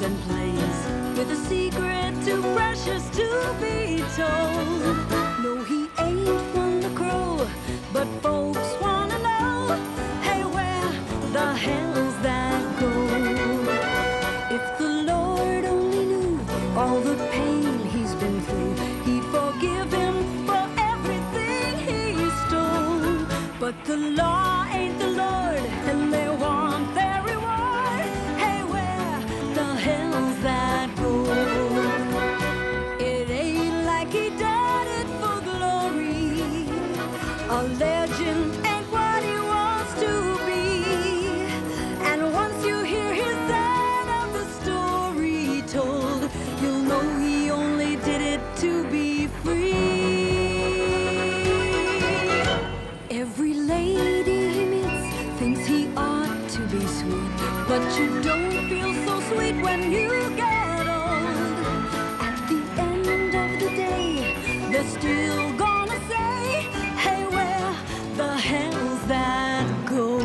and plays with a secret too precious to be told. No, he ain't won the crow, but folks wanna know, hey, where the hell's that gold? If the Lord only knew all the pain he's been through, he'd forgive him for everything he stole. But the law ain't the Lord, and they want their reward. Hey, where the hell's that gold? It ain't like he did it for glory. A legend ain't what he wants to be. And once you hear his side of the story told, you'll know he only did it to be free. Every lady he meets thinks he ought to be sweet, but you don't feel so sweet when you get old. At the end of the day, they're still gonna say, hey, where the hell's that gold?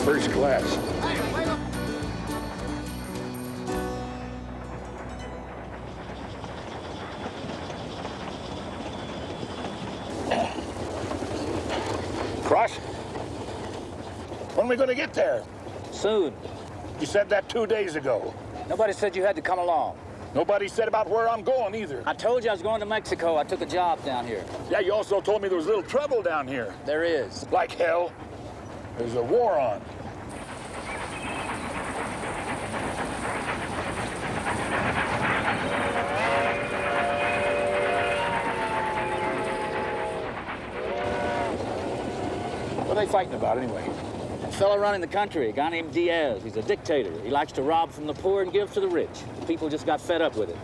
First class. Cross? When are we going to get there? Soon. You said that 2 days ago. Nobody said you had to come along. Nobody said about where I'm going either. I told you I was going to Mexico. I took a job down here. Yeah, you also told me there was a little trouble down here. There is. Like hell. There's a war on. What are they fighting about anyway? A fellow running the country, a guy named Diaz. He's a dictator. He likes to rob from the poor and give to the rich. The people just got fed up with it.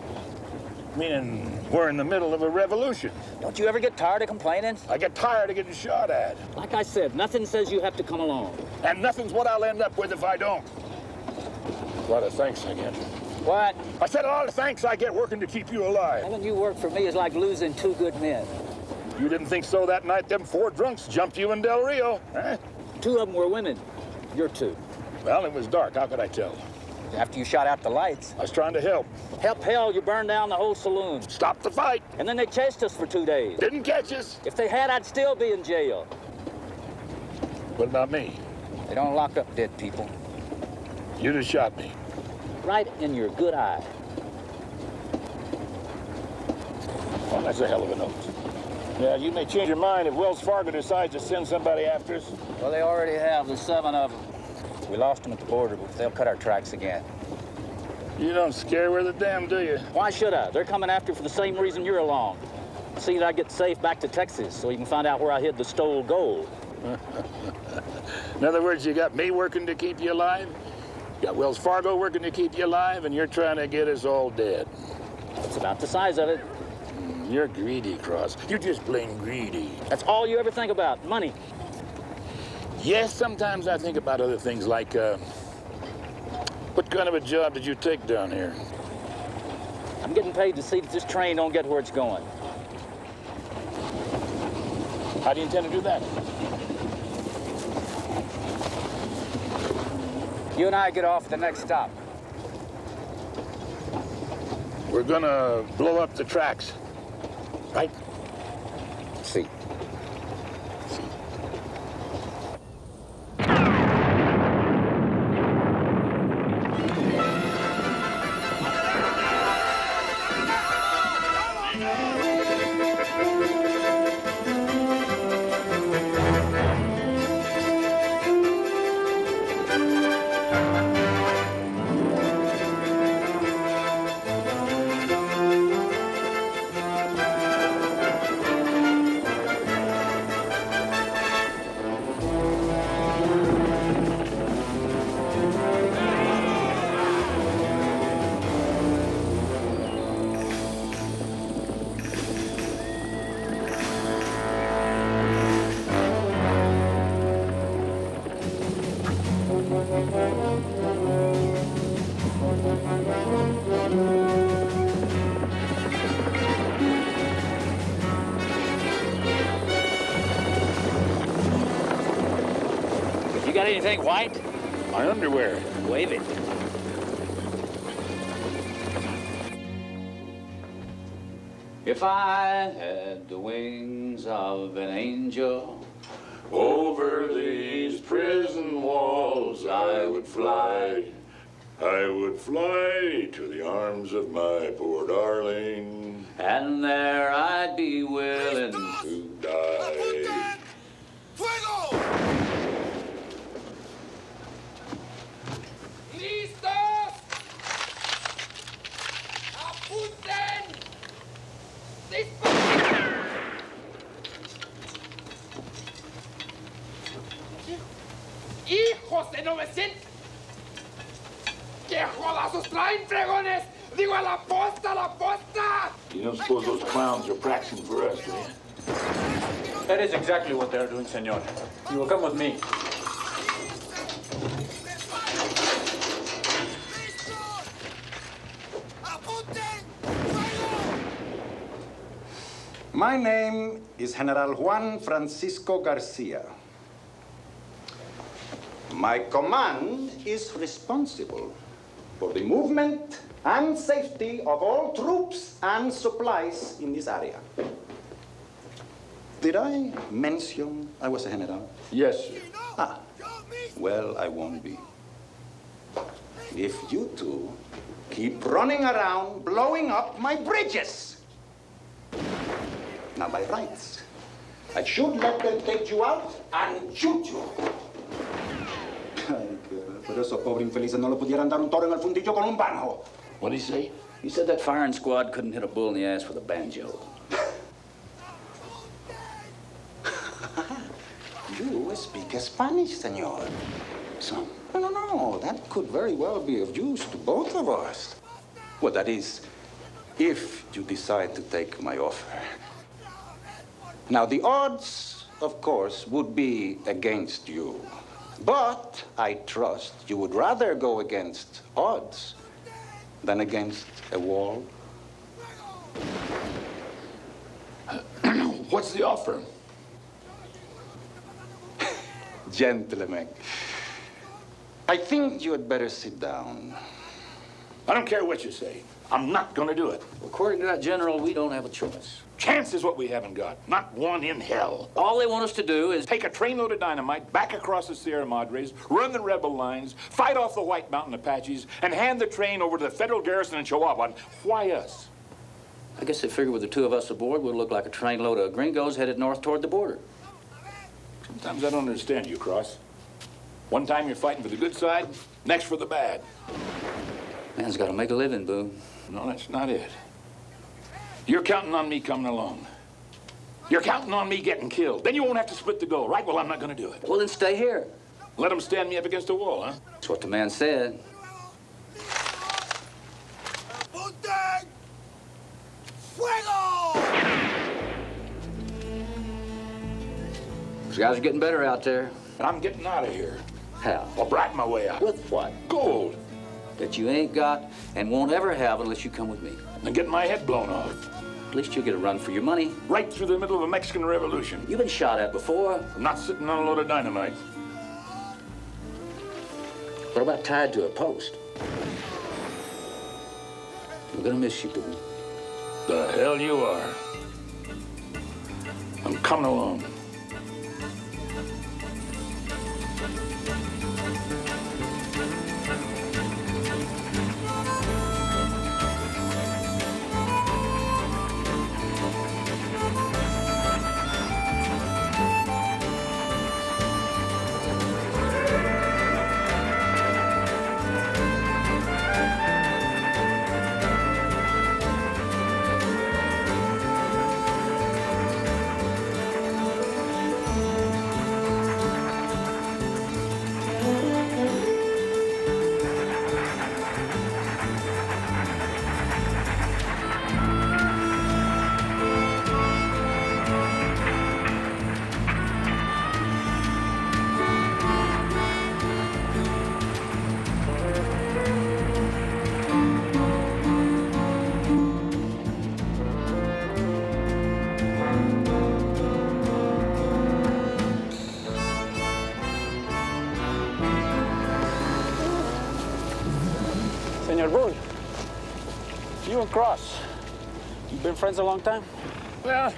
Meaning we're in the middle of a revolution. Don't you ever get tired of complaining? I get tired of getting shot at. Like I said, nothing says you have to come along. And nothing's what I'll end up with if I don't. A lot of thanks I get. What? I said a lot of thanks I get working to keep you alive. Having you work for me is like losing two good men. You didn't think so that night them 4 drunks jumped you in Del Rio, huh? 2 of them were women. You're 2. Well, it was dark. How could I tell? After you shot out the lights. I was trying to help. Help hell, you burned down the whole saloon. Stop the fight. And then they chased us for 2 days. Didn't catch us. If they had, I'd still be in jail. What about me? They don't lock up dead people. You just shot me. Right in your good eye. Well, that's a hell of a note. Yeah, you may change your mind if Wells Fargo decides to send somebody after us. Well, they already have. There's 7 of them. We lost them at the border, but they'll cut our tracks again. You don't scare worth a damn, do you? Why should I? They're coming after for the same reason you're along. See that I get safe back to Texas so you can find out where I hid the stole gold. In other words, you got me working to keep you alive, you got Wells Fargo working to keep you alive, and you're trying to get us all dead. It's about the size of it. You're greedy, Cross. You're just plain greedy. That's all you ever think about, money. Yes, sometimes I think about other things like, what kind of a job did you take down here? I'm getting paid to see that this train don't get where it's going. How do you intend to do that? You and I get off at the next stop. We're gonna blow up the tracks, right? See. Got anything white? My underwear. Wave it. If I had the wings of an angel, Over these prison walls I would fly. I would fly to the arms of my poor darling. and there I'd be willing To die. ¡Fuego! ¡Listos! ¡Apunten! ¡Disparen! ¡Hijos de 900! ¿Qué jodazos traen, fregones? ¡Digo a la posta, a la posta! You don't suppose those clowns are practicing for us, do you? That is exactly what they are doing, senor. You will come with me. My name is General Juan Francisco Garcia. My command is responsible for the movement and safety of all troops and supplies in this area. Did I mention I was a general? Yes, sir. Ah, well, I won't be. If you two keep running around blowing up my bridges. Now, by rights, I should let them take you out and shoot you. Ay, por esos pobres infelices no le pudieran dar un toro en el fundillo con un banjo. What'd he say? He said that firing squad couldn't hit a bull in the ass with a banjo. You speak Spanish, senor. So, no, that could very well be of use to both of us. Well, that is, if you decide to take my offer. Now, the odds, of course, would be against you. But I trust you would rather go against odds than against a wall. What's the offer? Gentlemen, I think you had better sit down. I don't care what you say. I'm not gonna do it. According to that general, we don't have a choice. Chance is what we haven't got. Not one in hell. All they want us to do is Take a trainload of dynamite back across the Sierra Madres, run the rebel lines, fight off the White Mountain Apaches, and hand the train over to the federal garrison in Chihuahua. And why us? I guess they figure with the two of us aboard, we'll look like a trainload of gringos headed north toward the border. Sometimes I don't understand you, Cross. One time you're fighting for the good side, next for the bad. Man's got to make a living, Boone. No, that's not it. You're counting on me coming along. You're counting on me getting killed. Then you won't have to split the gold, right? Well, I'm not going to do it. Well, then stay here. Let them stand me up against a wall, huh? That's what the man said. ¡Apunten! ¡Fuego! These guys are getting better out there. And I'm getting out of here. How? I'll bribe my way out. With what? Gold. That you ain't got and won't ever have unless you come with me. And get my head blown off. At least you'll get a run for your money. Right through the middle of a Mexican revolution. You've been shot at before. I'm not sitting on a load of dynamite. What about tied to a post? We're gonna miss you, Boone. The hell you are. I'm coming along. Senor Boone, you and Cross, you've been friends a long time? Well,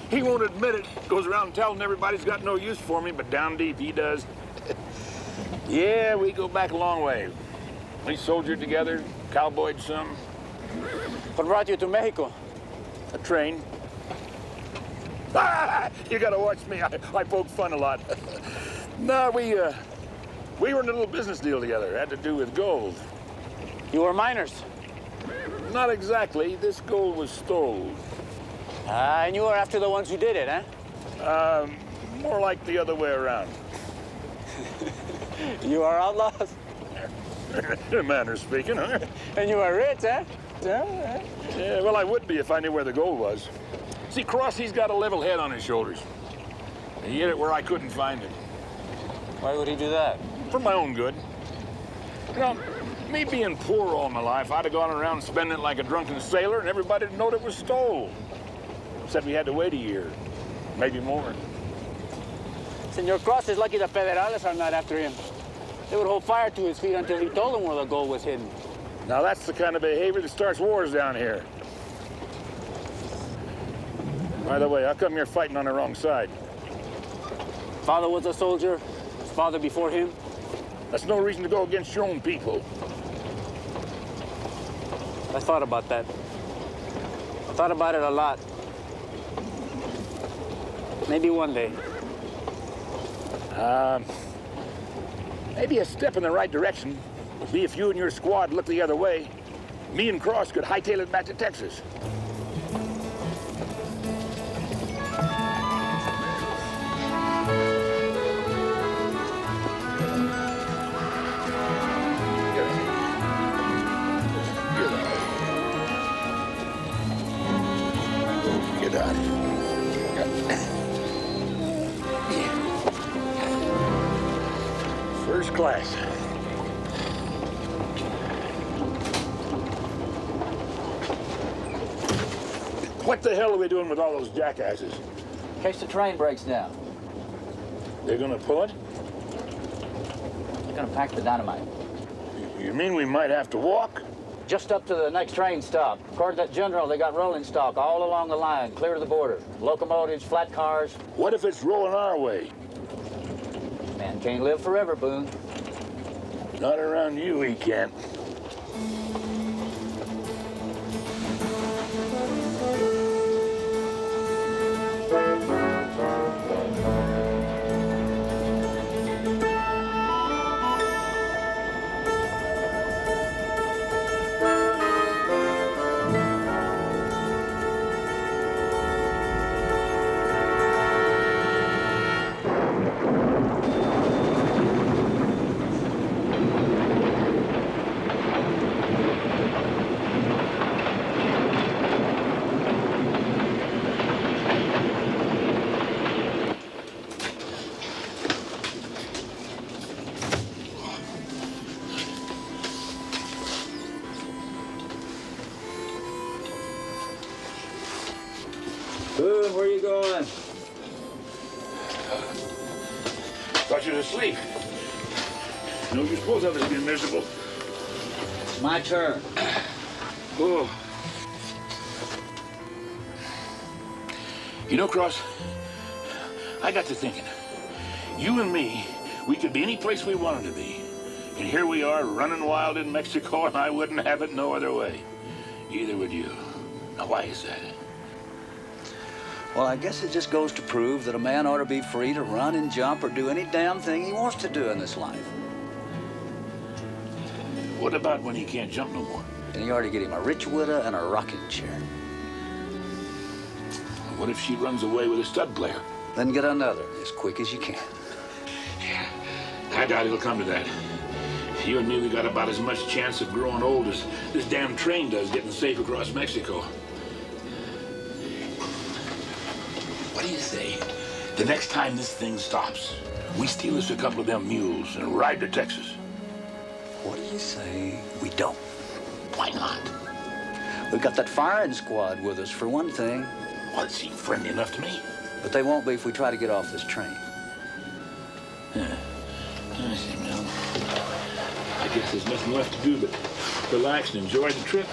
he won't admit it. Goes around telling everybody he's got no use for me, but down deep he does. Yeah, we go back a long way. We soldiered together, cowboyed some. What brought you to Mexico? A train. You gotta watch me. I poke fun a lot. No, we were in a little business deal together. It had to do with gold. You were miners? Not exactly. This gold was stolen. And you were after the ones who did it, huh? More like the other way around. You are outlaws? In manner speaking, huh? And you are rich, huh? Yeah, well, I would be if I knew where the gold was. See, Cross, he's got a level head on his shoulders. He hid it where I couldn't find it. Why would he do that? For my own good. You know, me being poor all my life, I'd have gone around spending it like a drunken sailor, and everybody'd know it was stolen. Except we had to wait a year, maybe more. Senor Cross is lucky the federales are not after him. They would hold fire to his feet until he told them where the gold was hidden. Now that's the kind of behavior that starts wars down here. By the way, how come you're fighting on the wrong side? Father was a soldier. His father before him. That's no reason to go against your own people. I thought about that. I thought about it a lot. Maybe one day. Maybe a step in the right direction would be if you and your squad looked the other way. Me and Cross could hightail it back to Texas. Get out. First class. What the hell are we doing with all those jackasses? In case the train breaks down, They're gonna pull it? they're gonna pack the dynamite. You mean we might have to walk? Just up to the next train stop. According to that general, they got rolling stock all along the line, clear to the border. Locomotives, flat cars. What if it's rolling our way? Man can't live forever, Boone. Not around you, he can't. Boone, where you going? Thought you was asleep. No, you're supposed to be miserable. It's my turn. Oh. You know, Cross, I got to thinking. You and me, we could be any place we wanted to be. And here we are running wild in Mexico, and I wouldn't have it no other way. Either would you. Now, why is that? Well, I guess it just goes to prove that a man ought to be free to run and jump or do any damn thing he wants to do in this life. What about when he can't jump no more? And you ought to get him a rich widow and a rocking chair. What if she runs away with a stud player? Then get another as quick as you can. Yeah, I doubt it'll come to that. You and me, we got about as much chance of growing old as this damn train does getting safe across Mexico. What do you say? The next time this thing stops, we steal us a couple of them mules and ride to Texas. What do you say we don't? Why not? We got that firing squad with us, for one thing. Well, it seemed friendly enough to me. But they won't be if we try to get off this train. Yeah. I see, Mel. I guess there's nothing left to do but relax and enjoy the trip.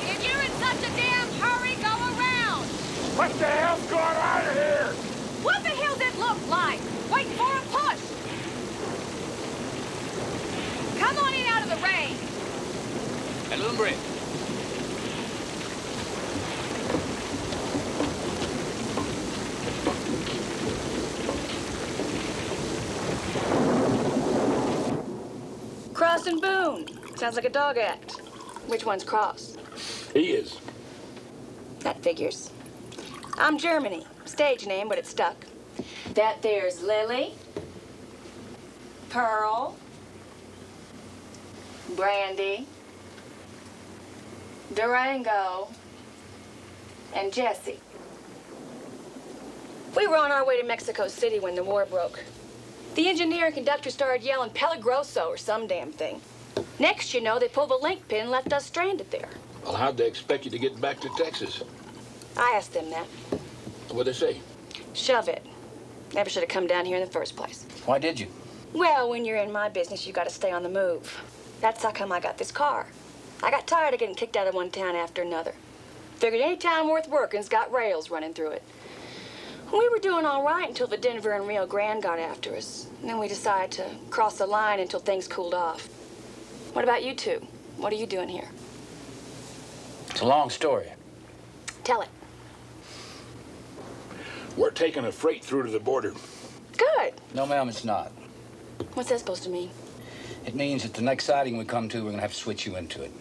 If you're in such a damn hurry, go around! What the hell's going on here? What the hell did it look like? Waiting for a push! Come on in out of the rain! El hombre. Cross and Boone. Sounds like a dog act. Which one's Cross? He is. That figures. I'm Germany. Stage name, but it stuck. That there's Lily, Pearl, Brandy, Durango, and Jesse. We were on our way to Mexico City when the war broke. The engineer and conductor started yelling Peligroso or some damn thing. Next, you know, they pulled the link pin and left us stranded there. Well, how'd they expect you to get back to Texas? I asked them that. What'd they say? Shove it. Never should have come down here in the first place. Why did you? Well, when you're in my business, you got to stay on the move. That's how come I got this car. I got tired of getting kicked out of one town after another. Figured any town worth working's got rails running through it. We were doing all right until the Denver and Rio Grande got after us. And then we decided to cross the line until things cooled off. What about you two? What are you doing here? It's a long story. Tell it. We're taking a freight through to the border. Good. No, ma'am, it's not. What's that supposed to mean? It means that the next siding we come to, we're going to have to switch you into it.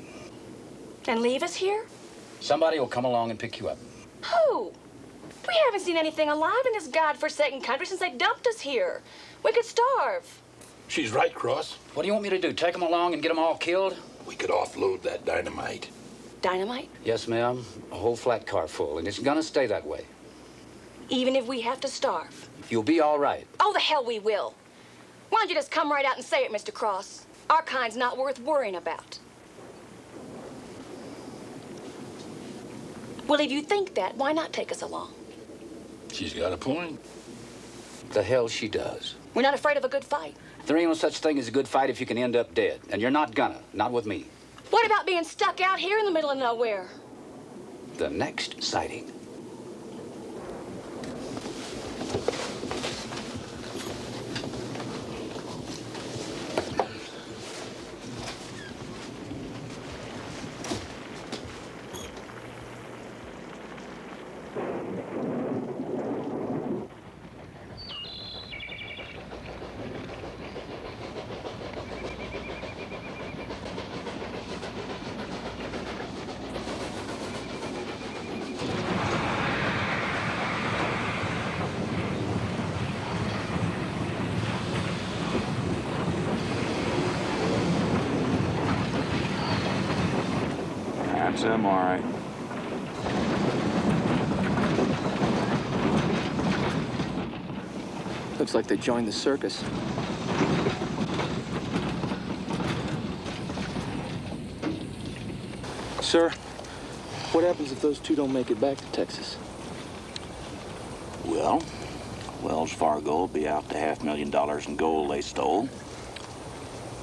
And leave us here? Somebody will come along and pick you up. Who? We haven't seen anything alive in this godforsaken country since they dumped us here. We could starve. She's right, Cross. What do you want me to do, take them along and get them all killed? We could offload that dynamite. Dynamite? Yes, ma'am. A whole flat car full, and it's going to stay that way. Even if we have to starve? You'll be all right. Oh, the hell we will. Why don't you just come right out and say it, Mr. Cross? Our kind's not worth worrying about. Well, if you think that, why not take us along? She's got a point. The hell she does. We're not afraid of a good fight. There ain't no such thing as a good fight if you can end up dead. And you're not gonna. Not with me. What about being stuck out here in the middle of nowhere? The next sighting. I'm all right. Looks like they joined the circus. Sir, what happens if those two don't make it back to Texas? Well, Wells Fargo will be out the $500,000 in gold they stole,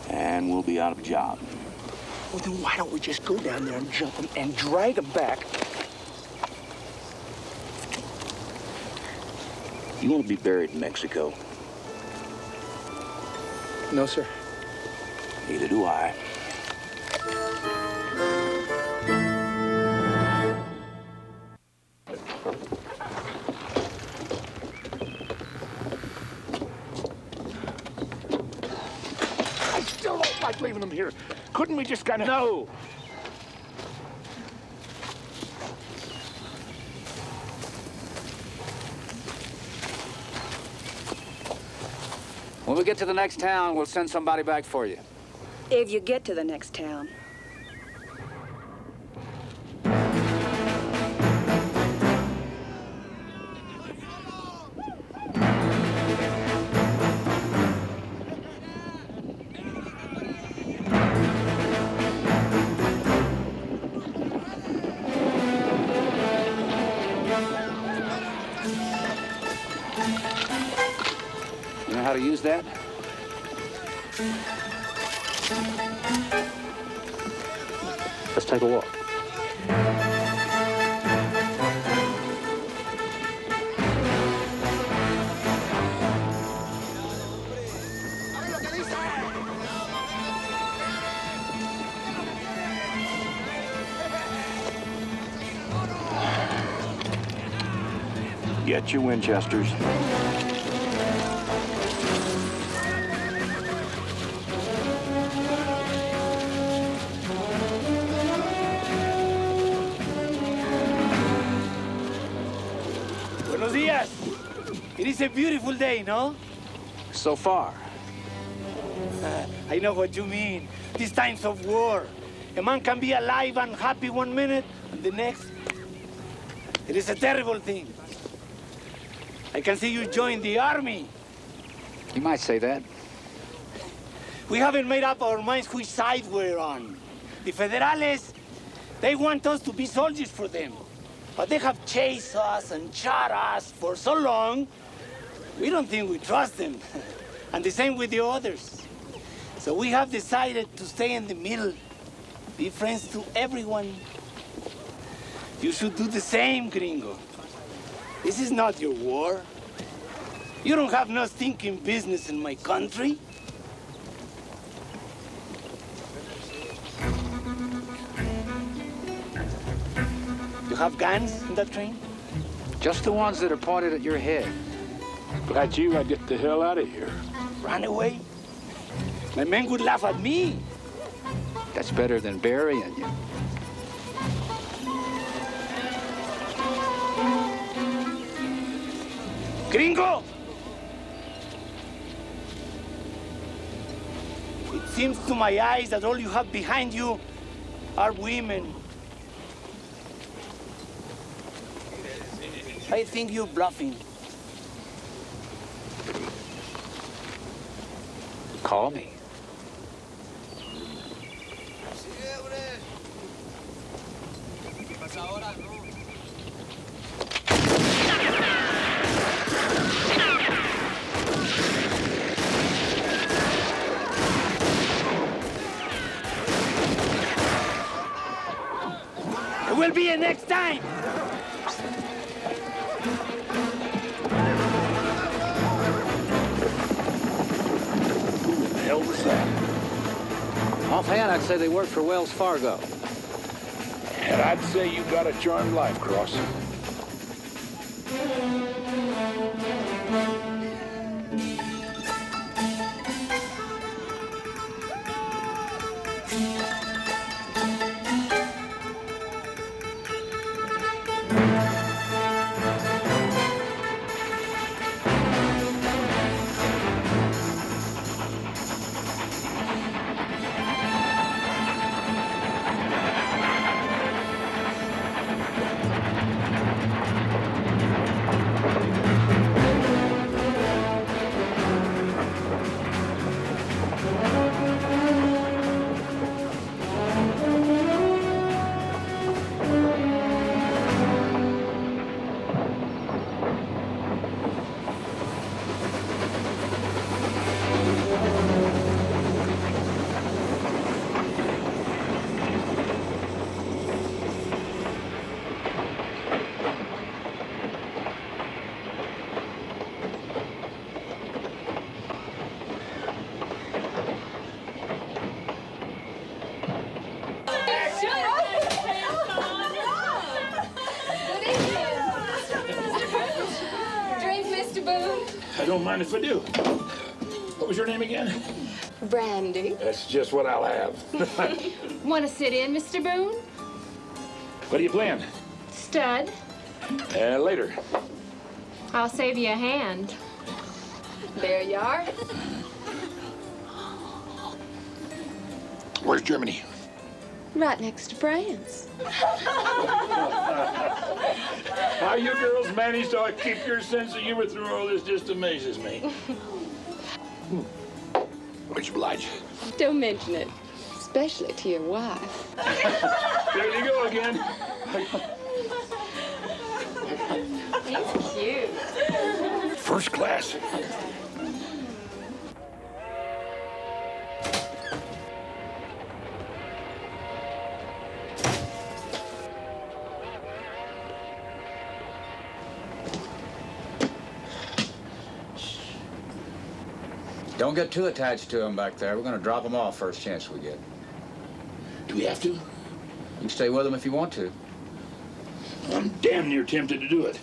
and we'll be out of a job. Well, then why don't we just go down there and jump them and drag them back? You want to be buried in Mexico? No, sir. Neither do I. I still don't like leaving them here. Couldn't we just kind of... No. When we get to the next town, we'll send somebody back for you. If you get to the next town. You know how to use that? Let's take a walk. Get your Winchesters. Buenos días. It is a beautiful day, no? So far. I know what you mean. These times of war. A man can be alive and happy one minute, and the next, it is a terrible thing. I can see you join the army. You might say that. We haven't made up our minds which side we're on. The Federales, they want us to be soldiers for them. But they have chased us and shot us for so long, we don't think we trust them. And the same with the others. So we have decided to stay in the middle, be friends to everyone. You should do the same, gringo. This is not your war. You don't have no stinking business in my country. You have guns in that train? Just the ones that are pointed at your head. Glad you got to get the hell out of here. Run away? My men would laugh at me. That's better than burying you. Gringo! It seems to my eyes that all you have behind you are women. I think you're bluffing. Call me. There will be a next time. Who the hell was that? Offhand, I'd say they work for Wells Fargo. And I'd say you got a charmed life, Cross. I don't mind if I do. What was your name again? Brandy. That's just what I'll have. Want to sit in, Mr. Boone? What are you playing? Stud. Later. I'll save you a hand. There you are. Where's Germany? Right next to France. How you girls manage to keep your sense of humor through all this just amazes me. Much obliged. Don't mention it, especially to your wife. There you go again. He's cute. First class. Don't get too attached to him back there. We're going to drop him off first chance we get. Do we have to? You can stay with him if you want to. I'm damn near tempted to do it.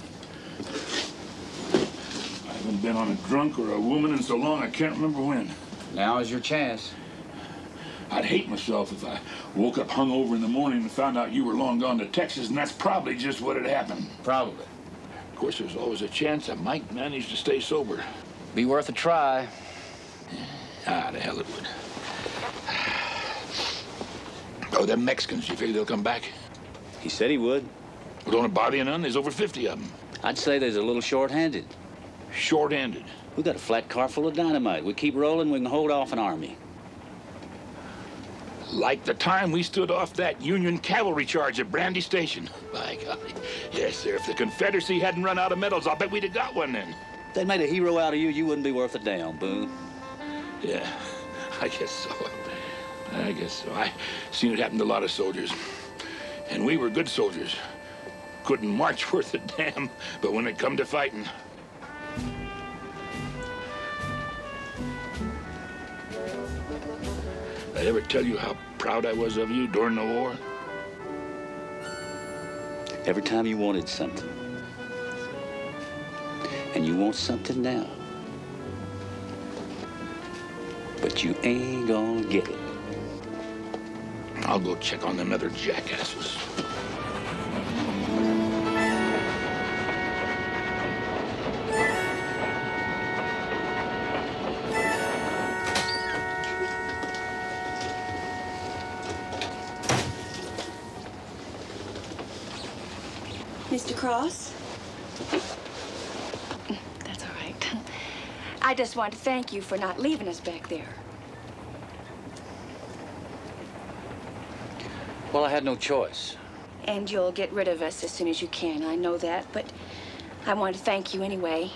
I haven't been on a drunk or a woman in so long I can't remember when. Now is your chance. I'd hate myself if I woke up hungover in the morning and found out you were long gone to Texas, and that's probably just what had happened. Probably. Of course, there's always a chance I might manage to stay sober. Be worth a try. Ah, the hell it would. Oh, them Mexicans, you figure they'll come back? He said he would. Well, don't it bother you none? There's over 50 of them. I'd say there's a little short-handed. Short-handed? We got a flat car full of dynamite. We keep rolling, we can hold off an army. Like the time we stood off that Union cavalry charge at Brandy Station. By golly. Yes, sir. If the Confederacy hadn't run out of medals, I'll bet we'd have got one then. If they made a hero out of you, you wouldn't be worth a damn, Boone. Yeah, I guess so. I guess so. I seen it happen to a lot of soldiers. And we were good soldiers. Couldn't march worth a damn, but when it come to fighting. Did I ever tell you how proud I was of you during the war? Every time you wanted something. And you want something now. But you ain't gonna get it. I'll go check on them other jackasses. Mr. Cross? That's all right. I just want to thank you for not leaving us back there. Well, I had no choice. And you'll get rid of us as soon as you can. I know that, but I want to thank you anyway.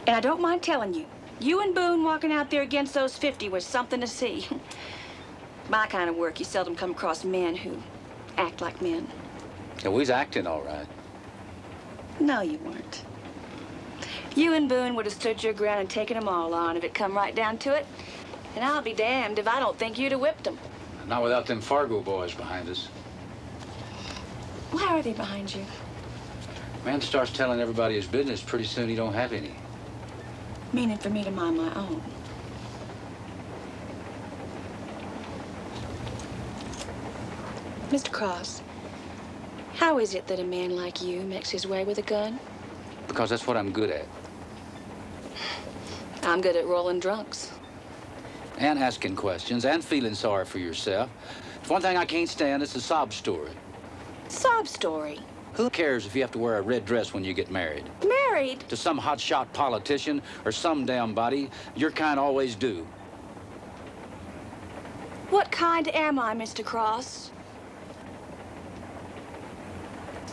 And I don't mind telling you, you and Boone walking out there against those 50 was something to see. My kind of work, you seldom come across men who act like men. Yeah, we was acting all right. No, you weren't. You and Boone would have stood your ground and taken them all on if it come right down to it. And I'll be damned if I don't think you'd have whipped them. Not without them Fargo boys behind us. Why are they behind you? Man starts telling everybody his business, pretty soon he don't have any. Meaning for me to mind my own. Mr. Cross, how is it that a man like you makes his way with a gun? Because that's what I'm good at. I'm good at rolling drunks. And asking questions, and feeling sorry for yourself. If one thing I can't stand, it's a sob story. Sob story? Who cares if you have to wear a red dress when you get married? Married? To some hotshot politician or some damn body, your kind always do. What kind am I, Mr. Cross?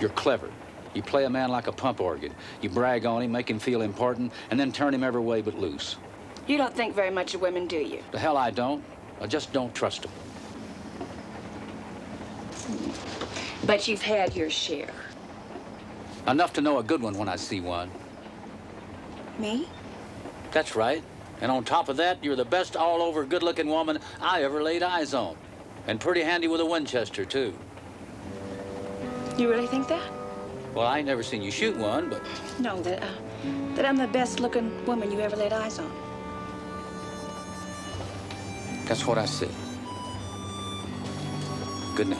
You're clever. You play a man like a pump organ. You brag on him, make him feel important, and then turn him every way but loose. You don't think very much of women, do you? The hell I don't. I just don't trust them. But you've had your share. Enough to know a good one when I see one. Me? That's right. And on top of that, you're the best all-over good-looking woman I ever laid eyes on. And pretty handy with a Winchester, too. You really think that? Well, I ain't never seen you shoot one, but... No, that I'm the best-looking woman you ever laid eyes on. That's what I said. Good night.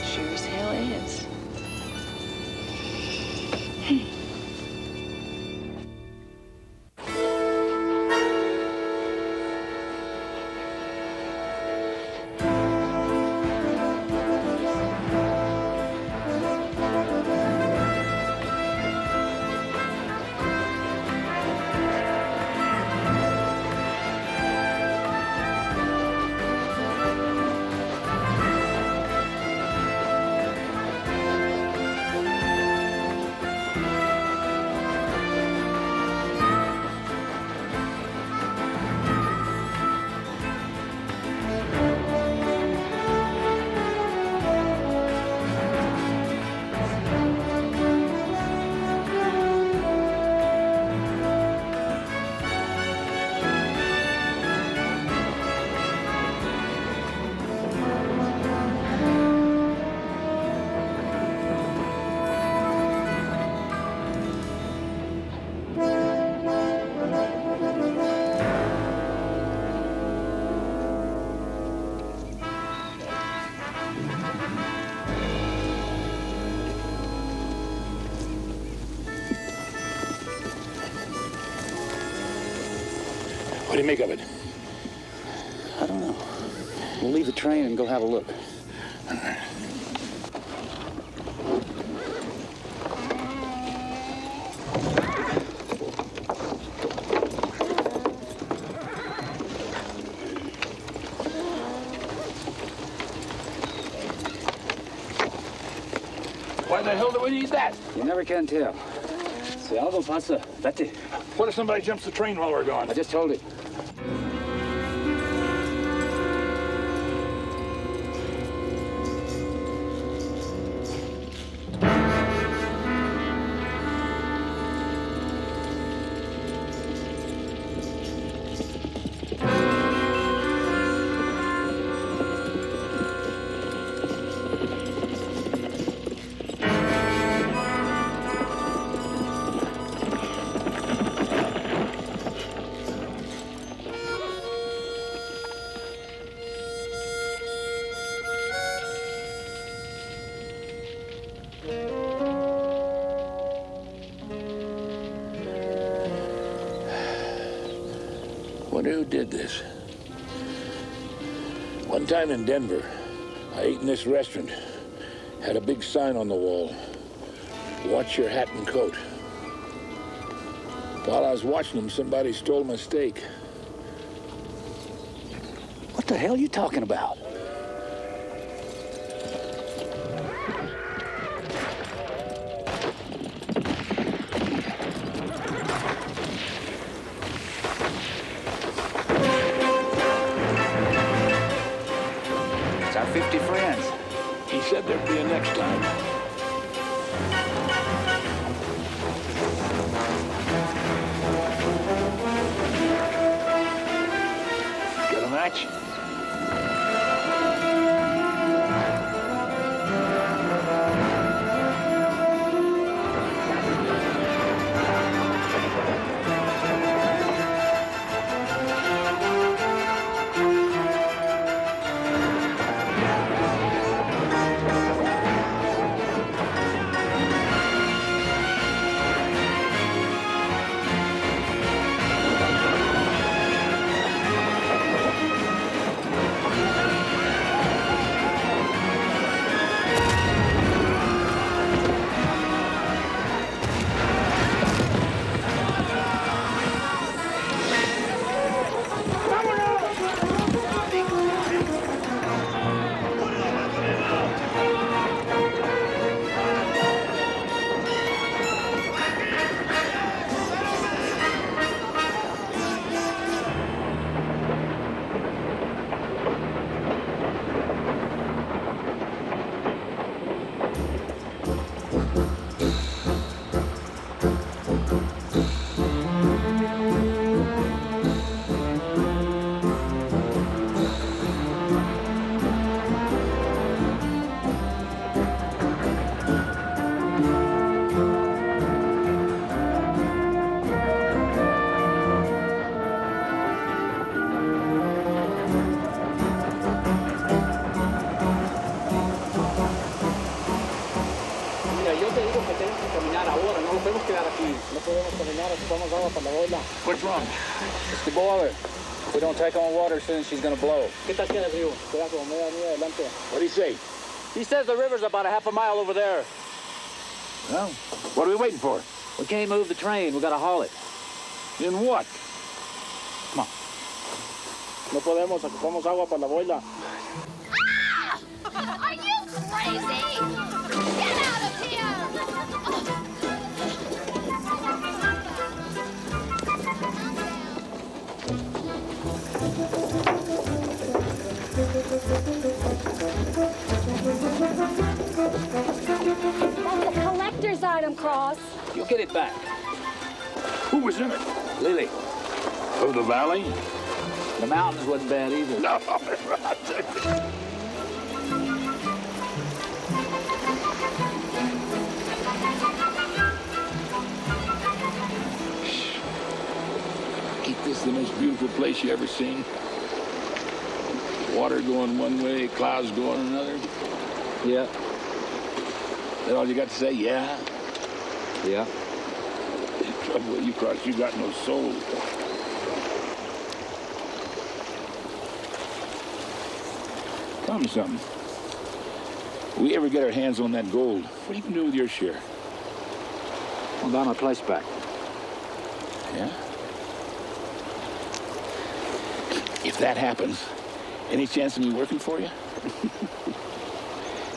Sure as hell is. What do you make of it? I don't know. We'll leave the train and go have a look. All right. Why the hell do we need that? You never can tell. Si algo pasa, vete. What if somebody jumps the train while we're gone? I just told it. Wonder who did this. One time in Denver, I ate in this restaurant. Had a big sign on the wall. Watch your hat and coat. While I was watching them, somebody stole my steak. What the hell are you talking about? It's our 50 friends. He said there'd be a next time. Got a match? What's wrong? It's the boiler. If we don't take on water soon, she's gonna blow. What do you say? He says the river's about a half a mile over there. Well, what are we waiting for? We can't move the train. We gotta haul it. In what? Come on. No podemos, ocupamos agua para la boila. Are you crazy? Get out of here! That's a collector's item, Cross. You'll get it back. Who was in it? Lily. Of the valley? The mountains wasn't bad either. No. Ain't this the most beautiful place you ever seen? Water going one way, clouds going another. Yeah. That all you got to say? Yeah. Yeah. The trouble with you, Cross, you got no soul. Tell me something. If we ever get our hands on that gold, what are you going to do with your share? I'll buy my place back. Yeah? If that happens, any chance of me working for you?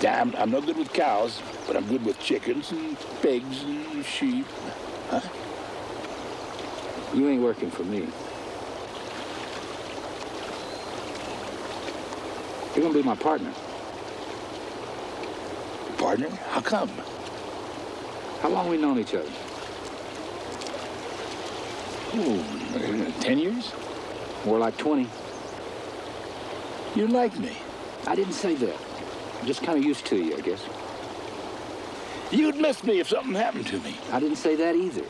Yeah, I'm no good with cows, but I'm good with chickens and pigs and sheep. Huh? You ain't working for me. You're gonna be my partner. Partner? How come? How long we known each other? Oh, 10 years? More like 20. You like me? I didn't say that. I'm just kind of used to you, I guess. You'd miss me if something happened to me. I didn't say that either.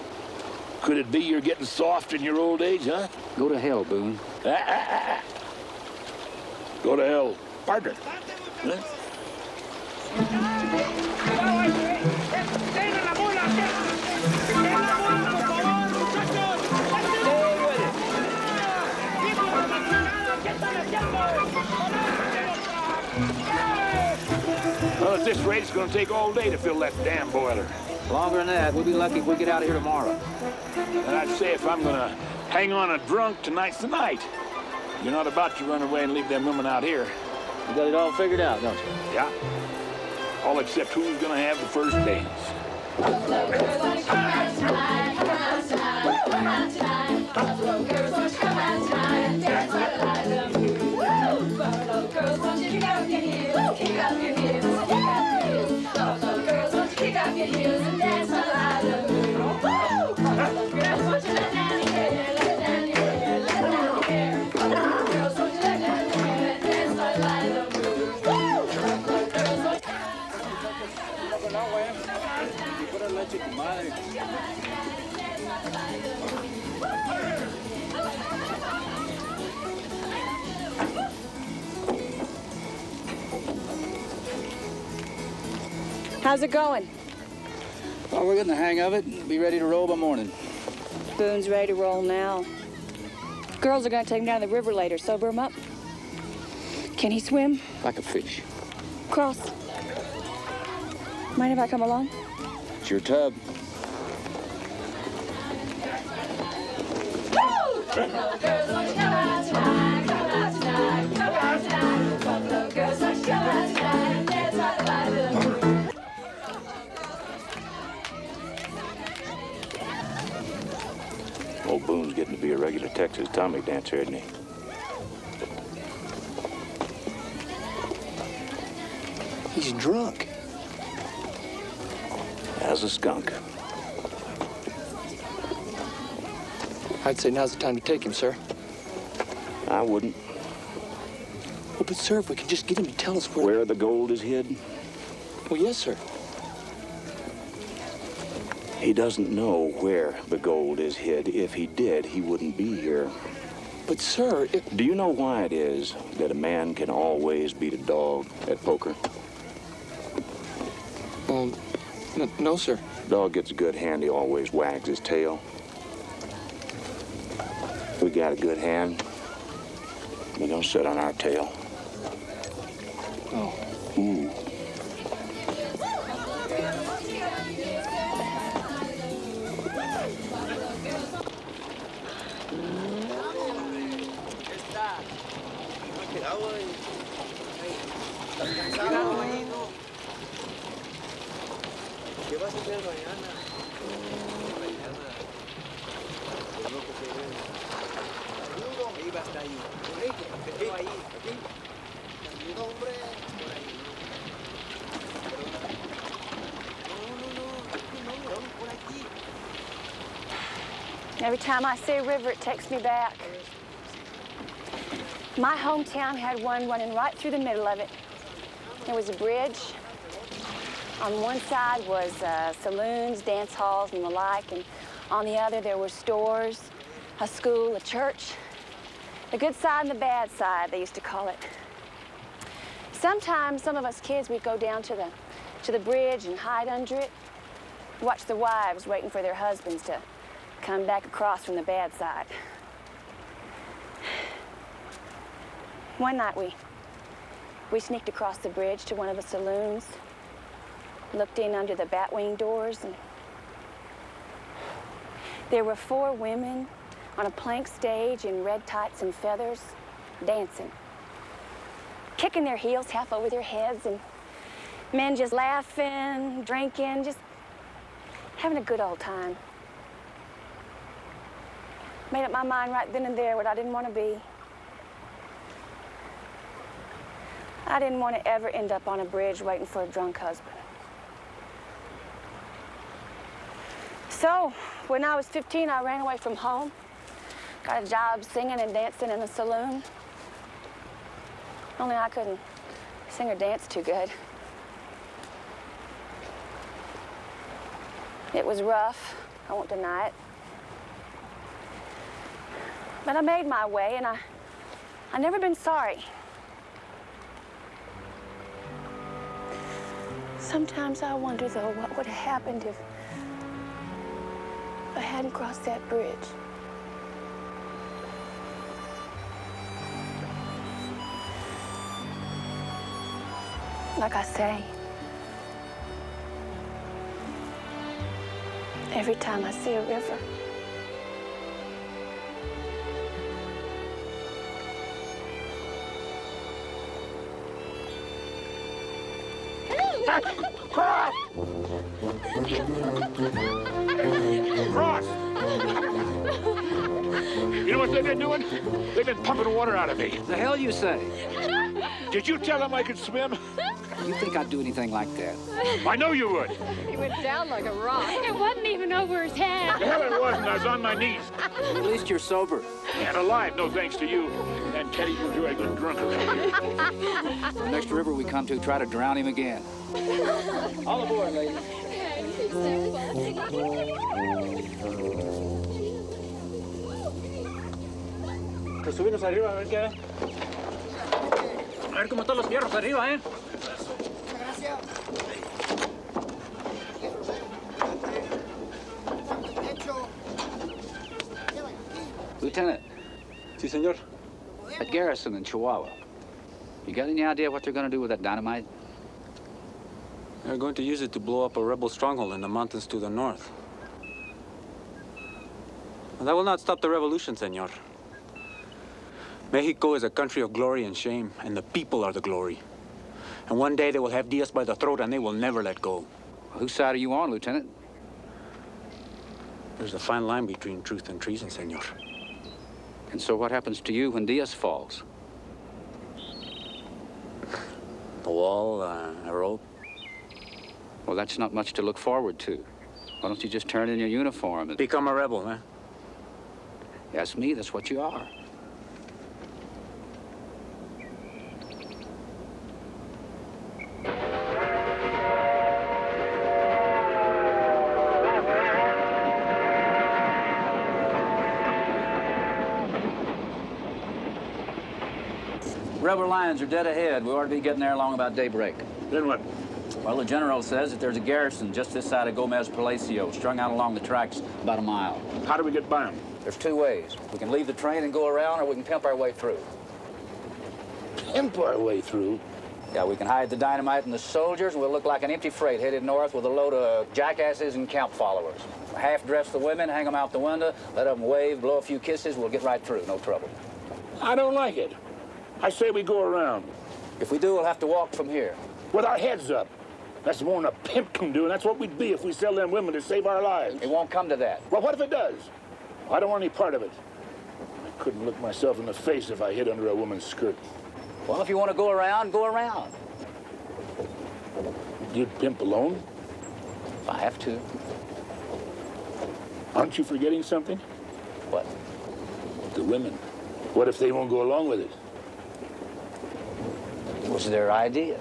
Could it be you're getting soft in your old age, huh? Go to hell, Boone. Go to hell, partner. Huh? Well, at this rate, it's going to take all day to fill that damn boiler. Longer than that. We'll be lucky if we get out of here tomorrow. And I'd say if I'm going to hang on a drunk, tonight's the night. You're not about to run away and leave them women out here. You got it all figured out, don't you? Yeah. All except who's going to have the first dance. How's it going? Well, we're getting the hang of it and be ready to roll by morning. Boone's ready to roll now. Girls are gonna take him down the river later. Sober him up. Can he swim? Like a fish. Cross. Mind if I come along? It's your tub. Old Boone's getting to be a regular Texas Tommy dancer, isn't he? He's drunk. As a skunk. I'd say now's the time to take him, sir. I wouldn't. Well, but sir, if we could just get him to tell us where the gold is hid. Well, yes, sir. He doesn't know where the gold is hid. If he did, he wouldn't be here. But, sir, Do you know why it is that a man can always beat a dog at poker? No, sir. Dog gets a good hand, he always wags his tail. We got a good hand. We don't sit on our tail. Oh. Hmm. ¿Qué vas a hacer mañana? Ahí va a estar ahí. Enrique, ahí. Aquí. Ayuda, hombre. Por ahí. No, por aquí. Every time I see a river, it takes me back. My hometown had one running right through the middle of it. There was a bridge. On one side was saloons, dance halls, and the like, and on the other there were stores, a school, a church. The good side and the bad side, they used to call it. Sometimes some of us kids, we'd go down to the bridge and hide under it, watch the wives waiting for their husbands to come back across from the bad side. One night we sneaked across the bridge to one of the saloons, looked in under the batwing doors, and there were 4 women on a plank stage in red tights and feathers, dancing, kicking their heels half over their heads, and men just laughing, drinking, just having a good old time. Made up my mind right then and there what I didn't want to be. I didn't want to ever end up on a bridge waiting for a drunk husband. So, when I was 15, I ran away from home. Got a job singing and dancing in a saloon. Only I couldn't sing or dance too good. It was rough, I won't deny it. But I made my way, and I've never been sorry. Sometimes I wonder, though, what would have happened if I hadn't crossed that bridge. Like I say, every time I see a river, Cross! Cross! You know what they've been doing? They've been pumping water out of me. The hell you say? Did you tell them I could swim? You think I'd do anything like that? I know you would. He went down like a rock. It wasn't even over his head. The hell it wasn't. I was on my knees. At least you're sober. And alive, no thanks to you. And Teddy will do a good drunk around here. The next river we come to, try to drown him again. All aboard, ladies. Pues subirnos arriba a ver qué hay. A ver cómo están los fierros arriba, ¿eh? Gracias. Lieutenant. Sí, señor. That garrison in Chihuahua, you got any idea what they're going to do with that dynamite? They're going to use it to blow up a rebel stronghold in the mountains to the north. And that will not stop the revolution, senor. Mexico is a country of glory and shame, and the people are the glory. And one day they will have Diaz by the throat, and they will never let go. Whose side are you on, Lieutenant? There's a fine line between truth and treason, senor. And so what happens to you when Diaz falls? A wall, a rope. Well, that's not much to look forward to. Why don't you just turn in your uniform and... Become a rebel, huh? Ask me, that's what you are. Rebel lines are dead ahead. We ought to be getting there along about daybreak. Then what? Well, the general says that there's a garrison just this side of Gomez Palacio, strung out along the tracks about a mile. How do we get by them? There's two ways. We can leave the train and go around, or we can pimp our way through. Pimp our way through? Yeah, we can hide the dynamite and the soldiers, and we'll look like an empty freight headed north with a load of jackasses and camp followers. Half-dress the women, hang them out the window, let them wave, blow a few kisses, we'll get right through, no trouble. I don't like it. I say we go around. If we do, we'll have to walk from here. With our heads up. That's more than a pimp can do, and that's what we'd be if we sell them women to save our lives. It won't come to that. Well, what if it does? I don't want any part of it. I couldn't look myself in the face if I hid under a woman's skirt. Well, if you want to go around, go around. You'd pimp alone? If I have to. Aren't you forgetting something? What? The women. What if they won't go along with it? It was their idea.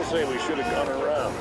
Say we should have gone around.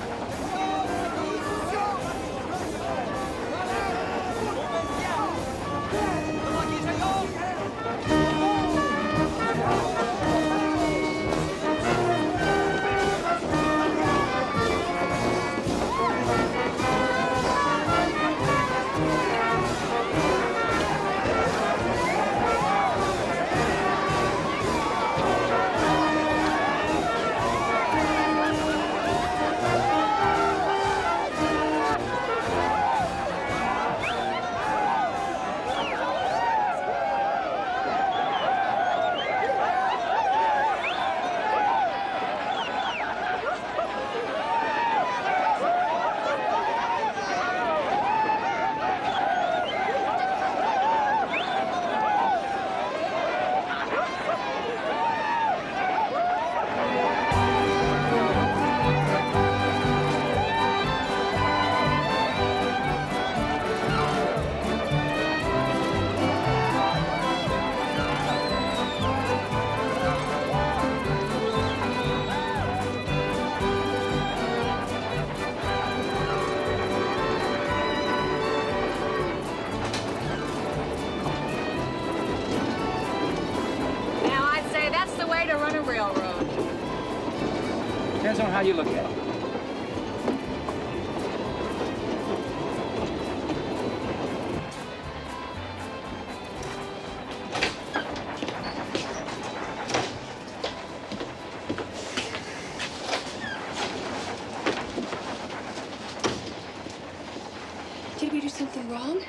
Depends on how you look at it. Did we do something wrong?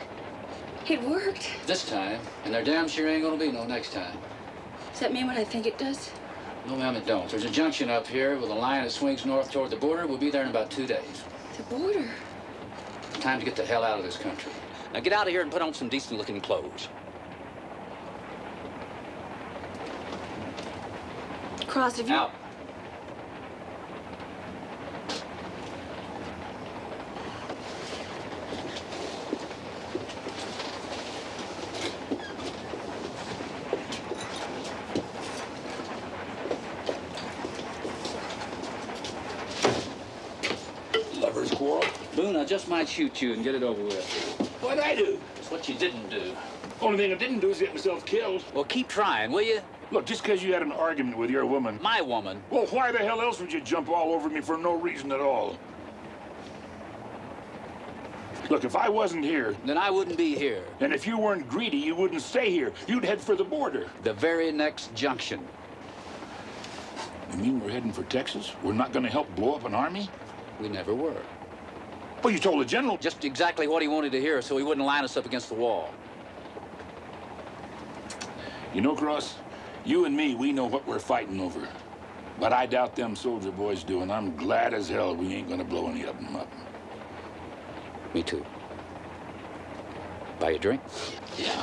It worked. This time, and there damn sure ain't gonna be no next time. Does that mean what I think it does? No, ma'am, it don't. There's a junction up here with a line that swings north toward the border. We'll be there in about 2 days. The border? Time to get the hell out of this country. Now get out of here and put on some decent-looking clothes. Cross, have you... Out. Boone, I just might shoot you and get it over with. What'd I do? It's what you didn't do. Only thing I didn't do is get myself killed. Well, keep trying, will you? Look, just because you had an argument with your woman... My woman? Well, why the hell else would you jump all over me for no reason at all? Look, if I wasn't here... Then I wouldn't be here. And if you weren't greedy, you wouldn't stay here. You'd head for the border. The very next junction. You mean we're heading for Texas? We're not going to help blow up an army? We never were. Well, you told the general... Just exactly what he wanted to hear so he wouldn't line us up against the wall. You know, Cross, you and me, we know what we're fighting over. But I doubt them soldier boys do, and I'm glad as hell we ain't going to blow any of them up. Me too. Buy you a drink? Yeah.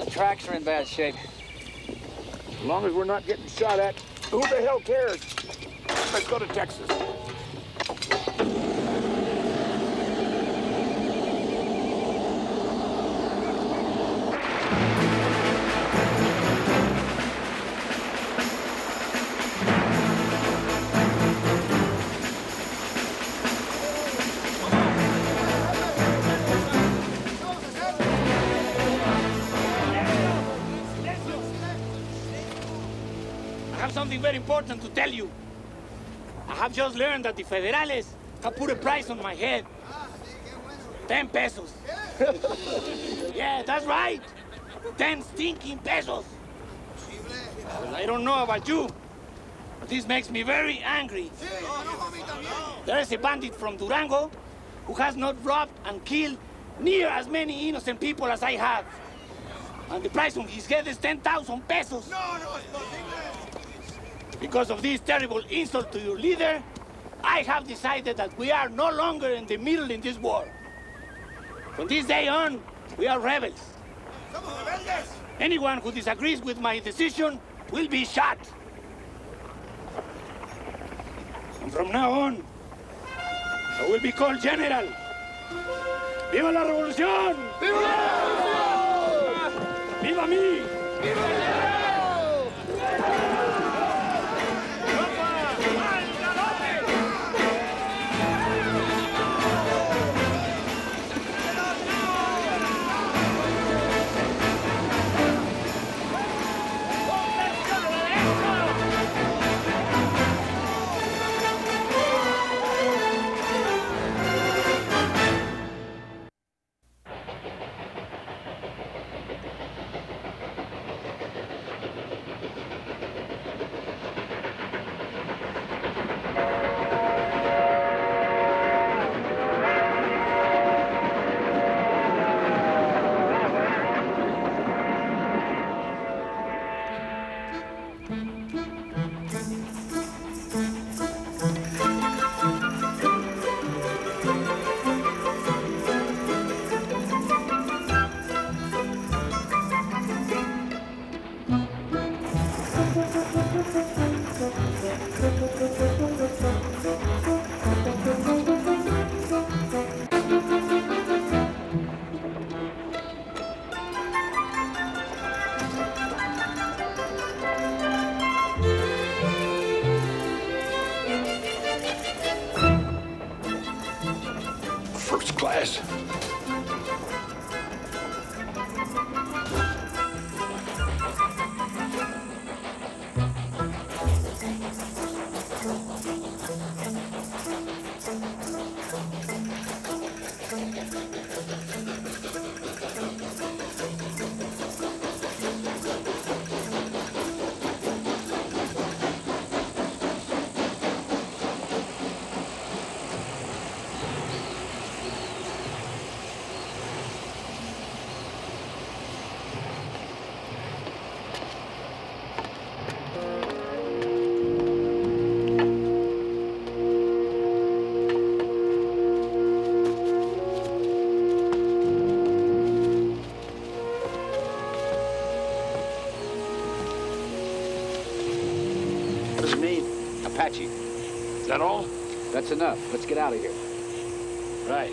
The tracks are in bad shape. As long as we're not getting shot at, who the hell cares? Let's go to Texas. Something very important to tell you. I have just learned that the Federales have put a price on my head. 10 pesos. Yeah, that's right. 10 stinking pesos. Well, I don't know about you, but this makes me very angry. There is a bandit from Durango who has not robbed and killed near as many innocent people as I have. And the price on his head is 10,000 pesos. Because of this terrible insult to your leader, I have decided that we are no longer in the middle in this war. From this day on, we are rebels. Anyone who disagrees with my decision will be shot. And from now on, I will be called General. ¡Viva la revolución! ¡Viva la revolución! ¡Viva mí! ¡Viva el general! First class. Apache. Is that all? That's enough. Let's get out of here. Right.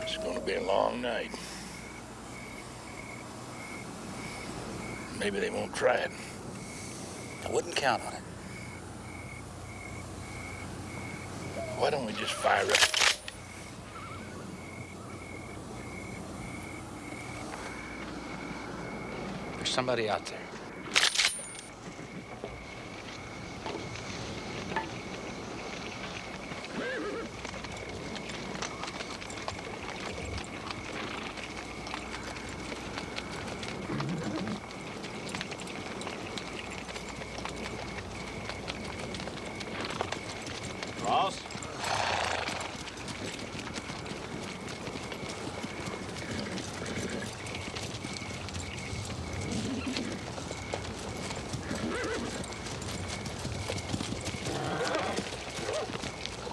It's gonna be a long night. Maybe they won't try it. I wouldn't count on it. Why don't we just fire up? There's somebody out there. Ross?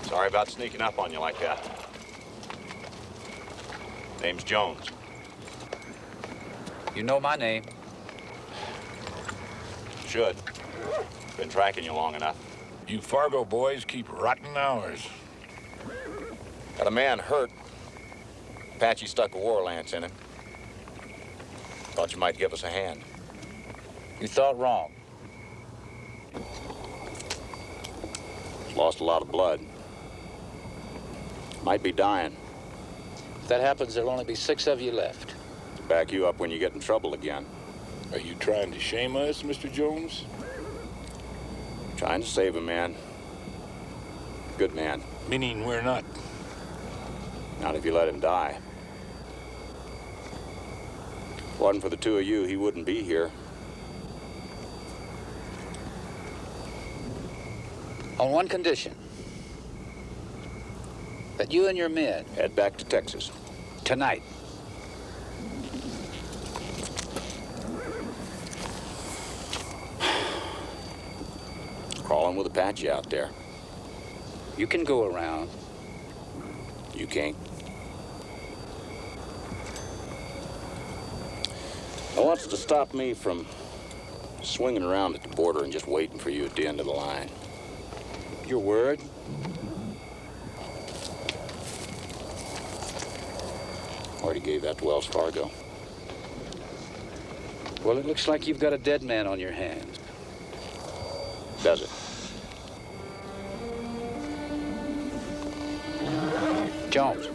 Sorry about sneaking up on you like that. Name's Jones. You know my name. Should. Been tracking you long enough. You Fargo boys keep rotting hours. Got a man hurt. Apache stuck a war lance in him. Thought you might give us a hand. You thought wrong. Lost a lot of blood. Might be dying. If that happens, there'll only be 6 of you left. To back you up when you get in trouble again. Are you trying to shame us, Mr. Jones? Trying to save a man. Good man. Meaning we're not. Not if you let him die. If it wasn't for the two of you, he wouldn't be here. On one condition. That you and your men head back to Texas. Tonight. Crawling with Apache out there. You can go around. You can't. Now, what's to stop me from swinging around at the border and just waiting for you at the end of the line? Your word? Already gave that to Wells Fargo. Well, it looks like you've got a dead man on your hands. Does it? Jones.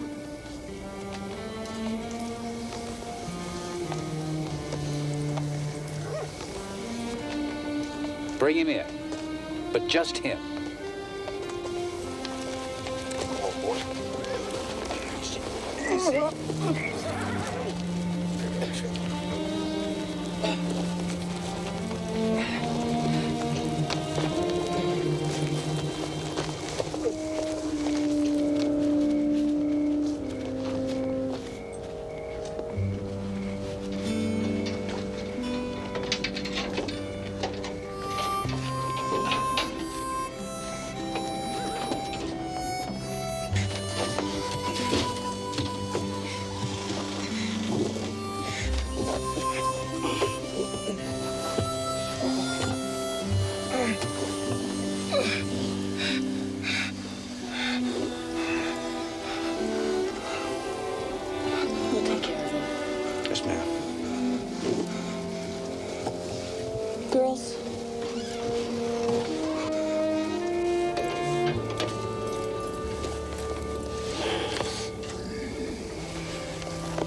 Bring him in, but just him. Girls.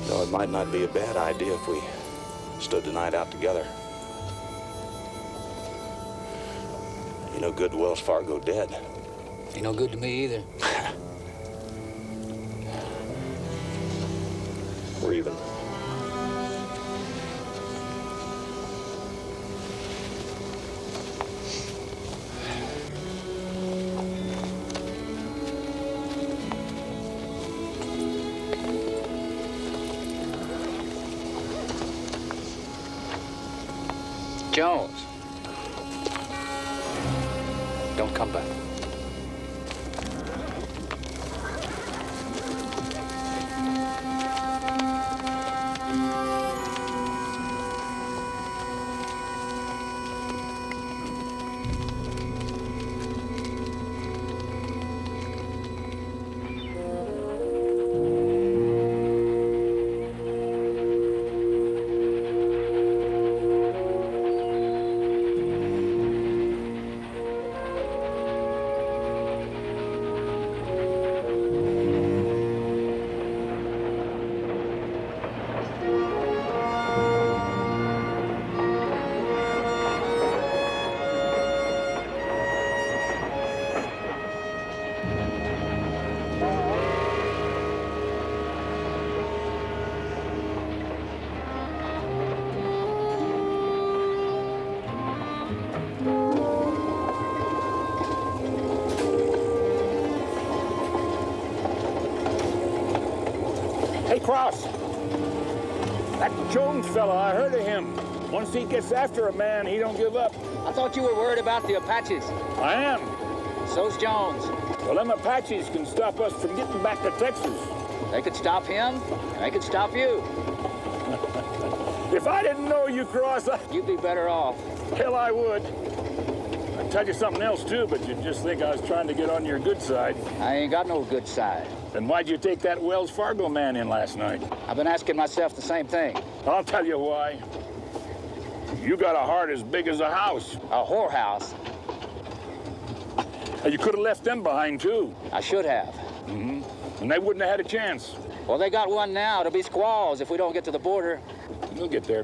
Though it might not be a bad idea if we stood the night out together. You no good to Wells Fargo dead. Ain't no good to me either. We're even. Jones. Don't come back. Cross. That Jones fella, I heard of him. Once he gets after a man, he don't give up. I thought you were worried about the Apaches. I am. So's Jones. Well, them Apaches can stop us from getting back to Texas. They could stop him, and they could stop you. If I didn't know you, Cross, you'd be better off. Hell, I would. I'd tell you something else, too, but you'd just think I was trying to get on your good side. I ain't got no good side. Then why'd you take that Wells Fargo man in last night? I've been asking myself the same thing. I'll tell you why. You got a heart as big as a house. A whorehouse? You could have left them behind, too. I should have. Mm-hmm. And they wouldn't have had a chance. Well, they got one now. It'll be squaws if we don't get to the border. We'll get there.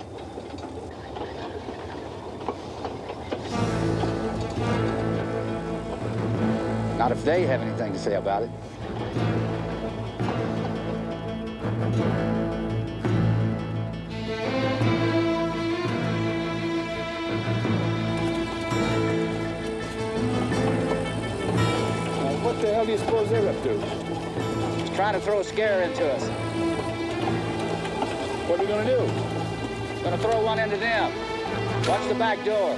Not if they have anything to say about it. What the hell do you suppose they're up to? Just trying to throw a scare into us. What are we gonna do? Gonna throw one into them. Watch the back door.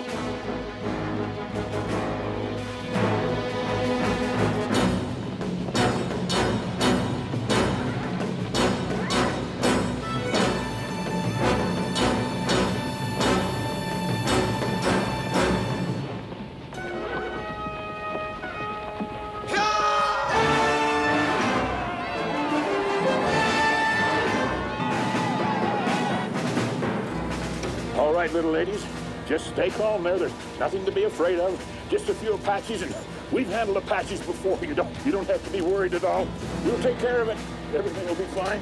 Little ladies, just stay calm there. There's nothing to be afraid of. Just a few Apaches, and we've handled Apaches before. You don't have to be worried at all. We'll take care of it. Everything will be fine.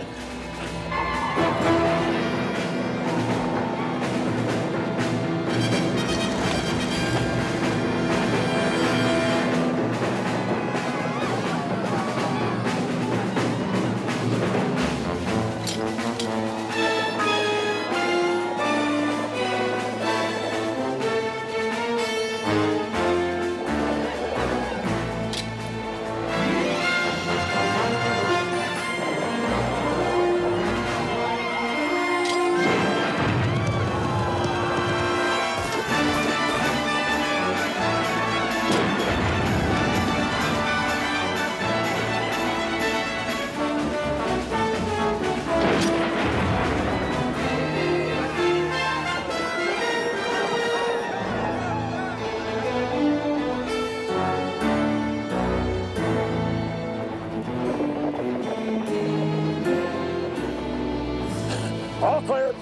All clear.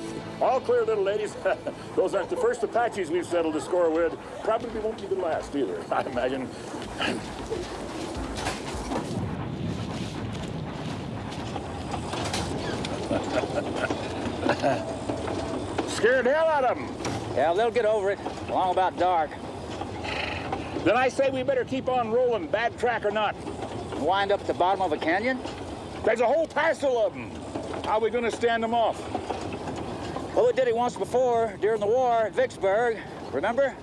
All clear, little ladies. Those aren't the first Apaches we've settled a score with. Probably won't be the last either, I imagine. Scared the hell out of them. Yeah, they'll get over it. Along about dark. Then I say we better keep on rolling, bad track or not. Wind up at the bottom of a canyon? There's a whole passel of them. How are we going to stand them off? Well, we did it once before, during the war at Vicksburg. Remember?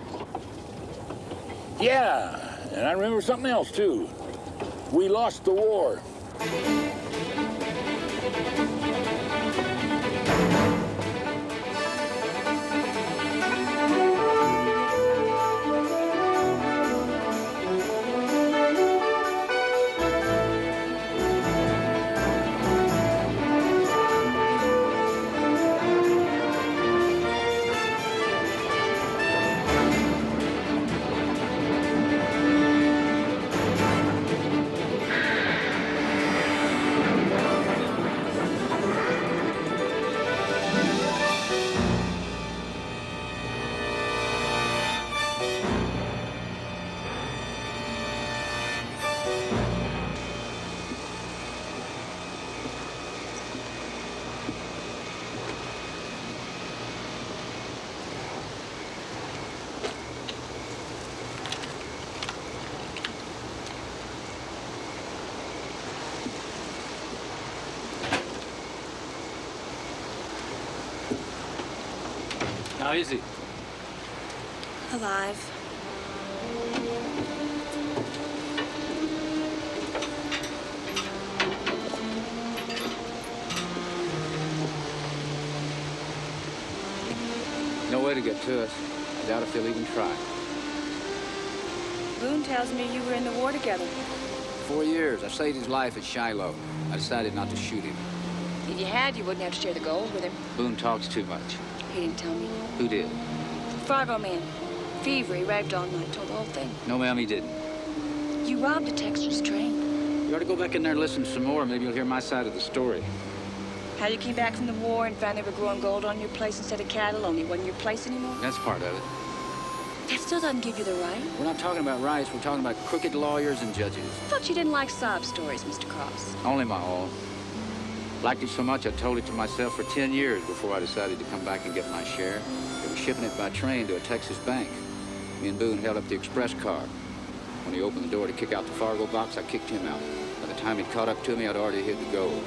Yeah, and I remember something else, too. We lost the war. How is he? Alive. No way to get to us. I doubt if they'll even try. Boone tells me you were in the war together. 4 years. I saved his life at Shiloh. I decided not to shoot him. If you had, you wouldn't have to share the gold with him. Boone talks too much. He didn't tell me. Who did? Fargo man. Fever, he raved all night, told the whole thing. No, ma'am, he didn't. You robbed a Texas train. You ought to go back in there and listen some more. Maybe you'll hear my side of the story. How you came back from the war and found they were growing gold on your place instead of cattle, only it wasn't your place anymore? That's part of it. That still doesn't give you the right. We're not talking about rights. We're talking about crooked lawyers and judges. I thought you didn't like sob stories, Mr. Cross. Only my own. Liked it so much I told it to myself for 10 years before I decided to come back and get my share. They were shipping it by train to a Texas bank. Me and Boone held up the express car. When he opened the door to kick out the Fargo box, I kicked him out. By the time he'd caught up to me, I'd already hid the gold.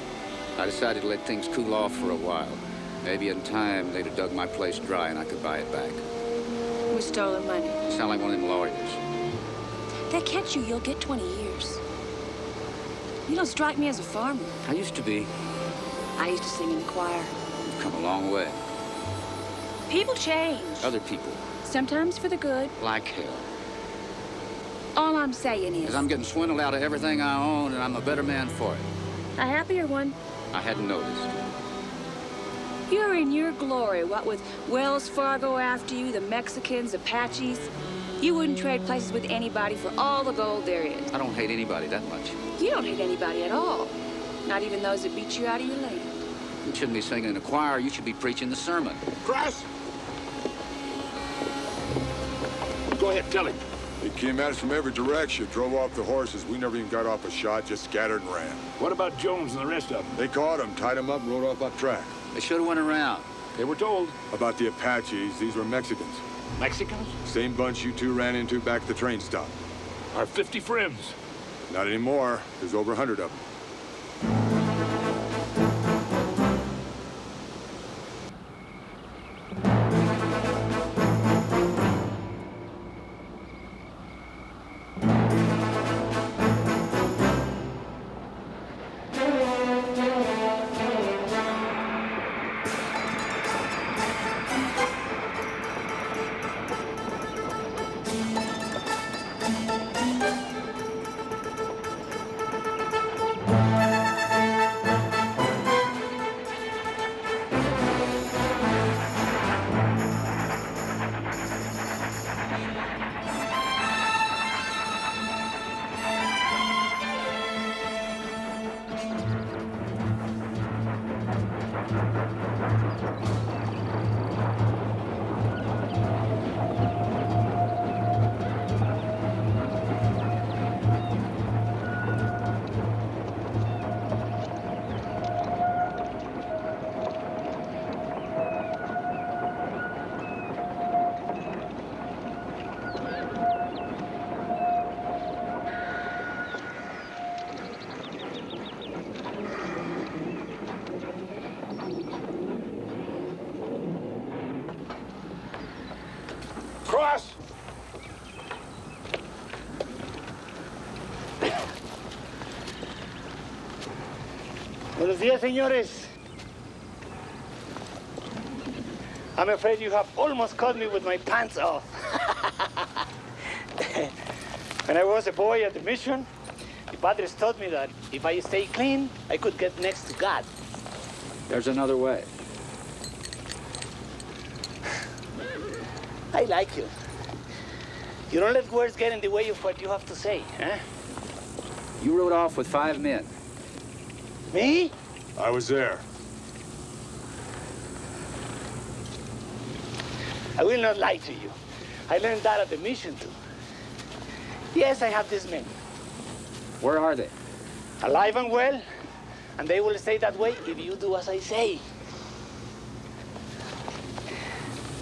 I decided to let things cool off for a while. Maybe in time, they'd have dug my place dry and I could buy it back. Who stole the money? You sound like one of them lawyers. If they catch you, you'll get 20 years. You don't strike me as a farmer. I used to be. I used to sing in the choir. You've come a long way. People change. Other people. Sometimes for the good. Like hell. All I'm saying is... Because I'm getting swindled out of everything I own, and I'm a better man for it. A happier one. I hadn't noticed. You're in your glory, what with Wells Fargo after you, the Mexicans, Apaches. You wouldn't trade places with anybody for all the gold there is. I don't hate anybody that much. You don't hate anybody at all. Not even those that beat you out of your land. You shouldn't be singing in a choir. You should be preaching the sermon. Cross! Go ahead, tell him. They came at us from every direction, drove off the horses. We never even got off a shot, just scattered and ran. What about Jones and the rest of them? They caught him, tied him up, and rode off that track. They should have went around. They were told. About the Apaches, these were Mexicans. Mexicans? Same bunch you two ran into back at the train stop. Our 50 friends. Not anymore. There's over 100 of them. Cross! Buenos días, señores. I'm afraid you have almost caught me with my pants off. When I was a boy at the mission, the padres taught me that if I stay clean, I could get next to God. There's another way. I like you. You don't let words get in the way of what you have to say, huh? You rode off with 5 men. Me? I was there. I will not lie to you. I learned that at the mission, too. Yes, I have these men. Where are they? Alive and well, and they will stay that way if you do as I say.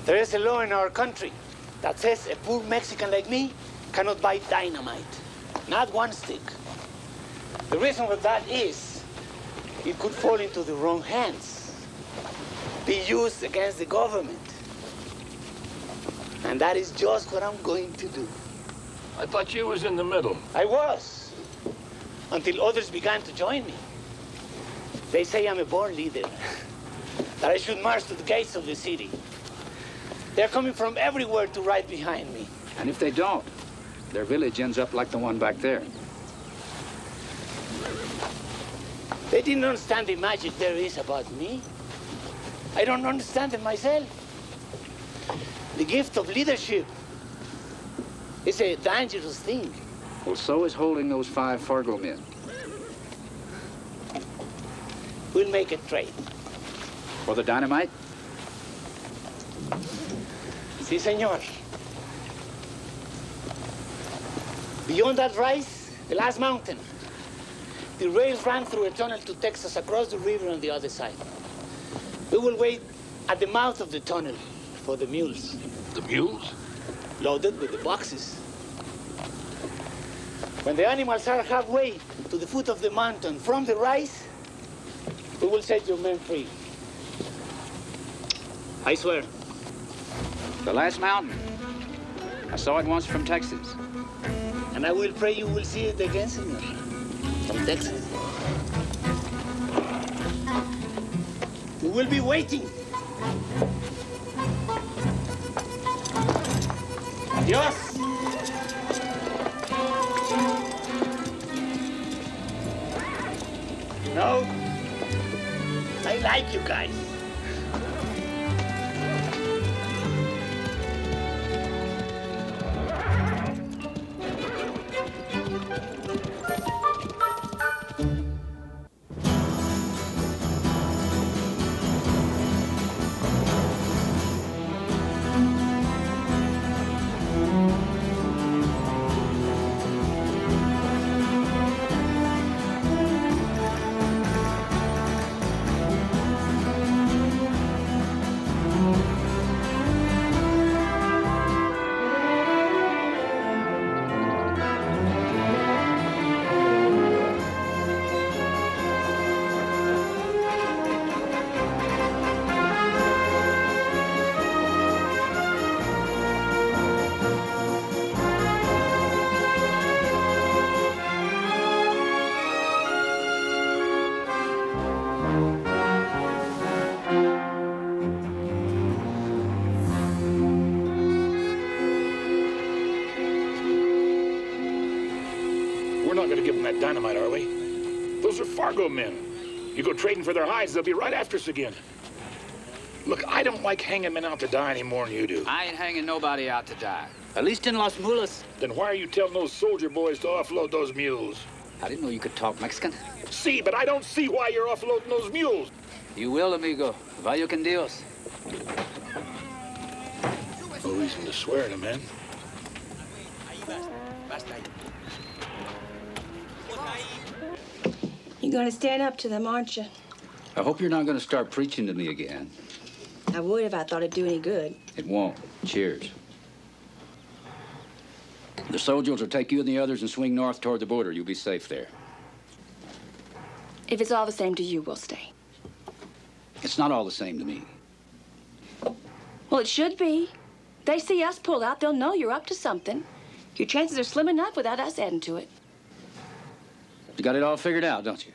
There is a law in our country that says a poor Mexican like me cannot buy dynamite. Not one stick. The reason for that is it could fall into the wrong hands, be used against the government. And that is just what I'm going to do. I thought you was in the middle. I was, until others began to join me. They say I'm a born leader, that I should march to the gates of the city. They're coming from everywhere to ride behind me. And if they don't, their village ends up like the one back there. They didn't understand the magic there is about me. I don't understand it myself. The gift of leadership is a dangerous thing. Well, so is holding those 5 Fargo men. We'll make a trade. For the dynamite? Si, senor. Beyond that rise, the last mountain, the rails ran through a tunnel to Texas across the river on the other side. We will wait at the mouth of the tunnel for the mules. The mules? Loaded with the boxes. When the animals are halfway to the foot of the mountain from the rise, we will set your men free. I swear. The last mountain. I saw it once from Texas. And I will pray you will see it again, senor. From Texas. We will be waiting. Adios. No. I like you guys. We're not gonna give them that dynamite, are we? Those are Fargo men. You go trading for their hides, they'll be right after us again. Look, I don't like hanging men out to die any more than you do. I ain't hanging nobody out to die. At least in Las Mulas. Then why are you telling those soldier boys to offload those mules? I didn't know you could talk Mexican. See, but I don't see why you're offloading those mules. You will, amigo. Vaya con Dios. No reason to swear to men. You're gonna stand up to them, aren't you? I hope you're not going to start preaching to me again. I would if I thought it'd do any good. It won't. Cheers. The soldiers will take you and the others and swing north toward the border. You'll be safe there. If it's all the same to you, we'll stay. It's not all the same to me. Well, it should be. They see us pull out, they'll know you're up to something. Your chances are slim enough without us adding to it. You got it all figured out, don't you?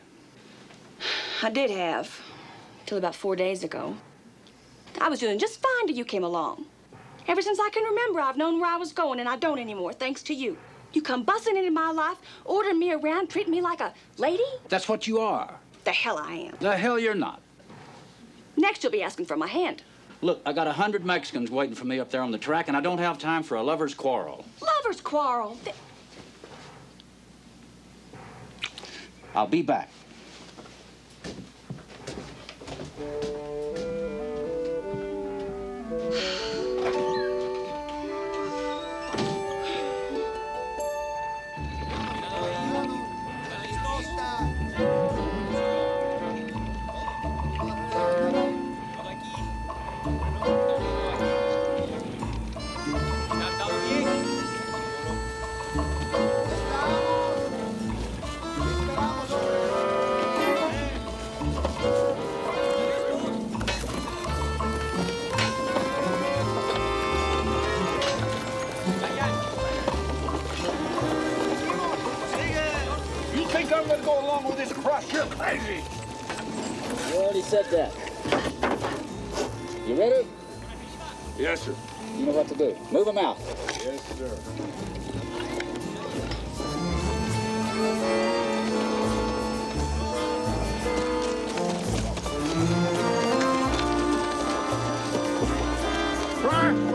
I did have, till about 4 days ago. I was doing just fine till you came along. Ever since I can remember, I've known where I was going, and I don't anymore, thanks to you. You come busting into my life, ordering me around, treating me like a lady? That's what you are. The hell I am. The hell you're not. Next, you'll be asking for my hand. Look, I got 100 Mexicans waiting for me up there on the track, and I don't have time for a lover's quarrel. Lover's quarrel? I'll be back. You're crazy. You already said that. You ready? Yes, sir. You know what to do. Move them out. Yes, sir. Run!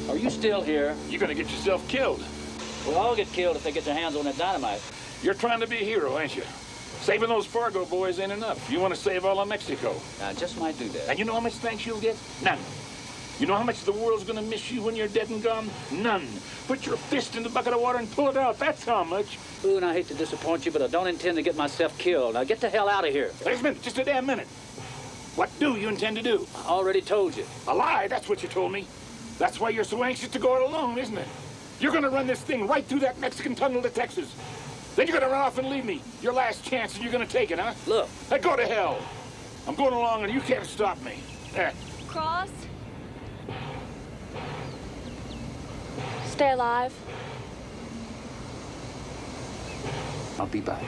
Are you still here? You're gonna get yourself killed. We'll all get killed if they get their hands on that dynamite. You're trying to be a hero, ain't you? Saving those Fargo boys ain't enough. You want to save all of Mexico. I just might do that. And you know how much thanks you'll get? None. You know how much the world's gonna miss you when you're dead and gone? None. Put your fist in the bucket of water and pull it out. That's how much. Boone, I hate to disappoint you, but I don't intend to get myself killed. Now get the hell out of here. Wait a minute, just a damn minute. What do you intend to do? I already told you. A lie, that's what you told me. That's why you're so anxious to go it alone, isn't it? You're gonna run this thing right through that Mexican tunnel to Texas. Then you're gonna run off and leave me. Your last chance, and you're gonna take it, huh? Look. Hey, go to hell. I'm going along, and you can't stop me. Cross? Stay alive. I'll be back.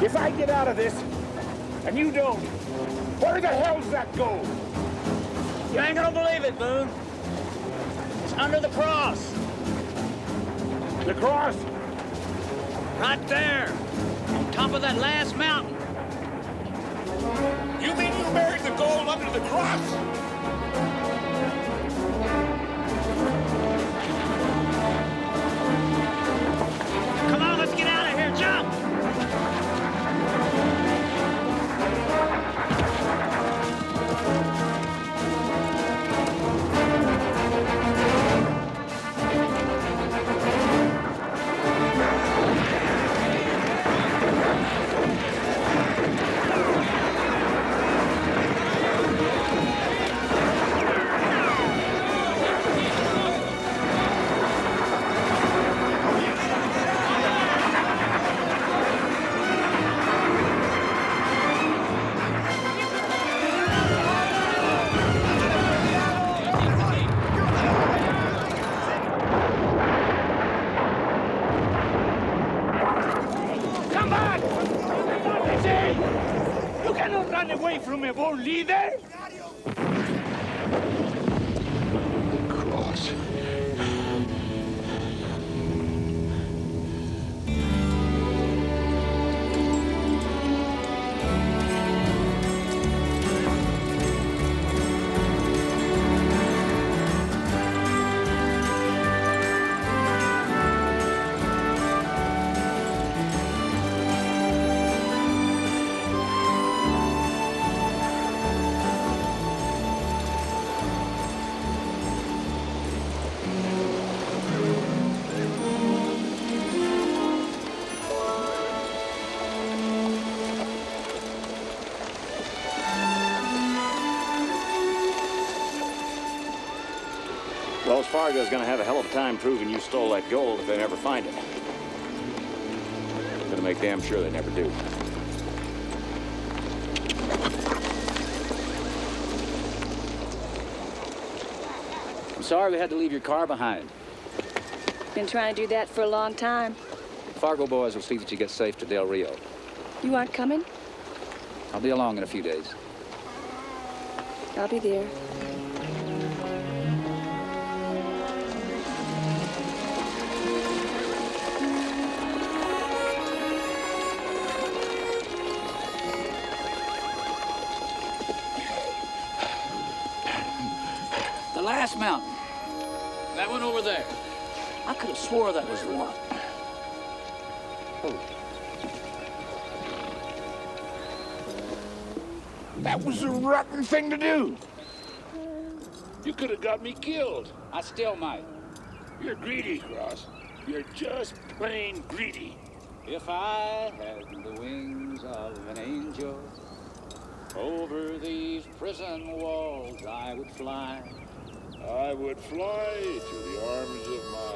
If I get out of this, and you don't, where the hell's that go? You ain't gonna believe it, Boone. It's under the cross. The cross? Right there, on top of that last mountain. You mean you buried the gold under the cross? Come on, let's get out of here. Jump! away from a born leader? Cross. Wells Fargo's gonna have a hell of a time proving you stole that gold if they never find it. Gonna make damn sure they never do. I'm sorry we had to leave your car behind. Been trying to do that for a long time. Fargo boys will see that you get safe to Del Rio. You aren't coming? I'll be along in a few days. I'll be there. The last mountain. That one over there. I could have swore that was the one. Oh. That was a rotten thing to do. You could have got me killed. I still might. You're greedy, Cross. You're just plain greedy. If I had the wings of an angel, over these prison walls I would fly. I would fly to the arms of my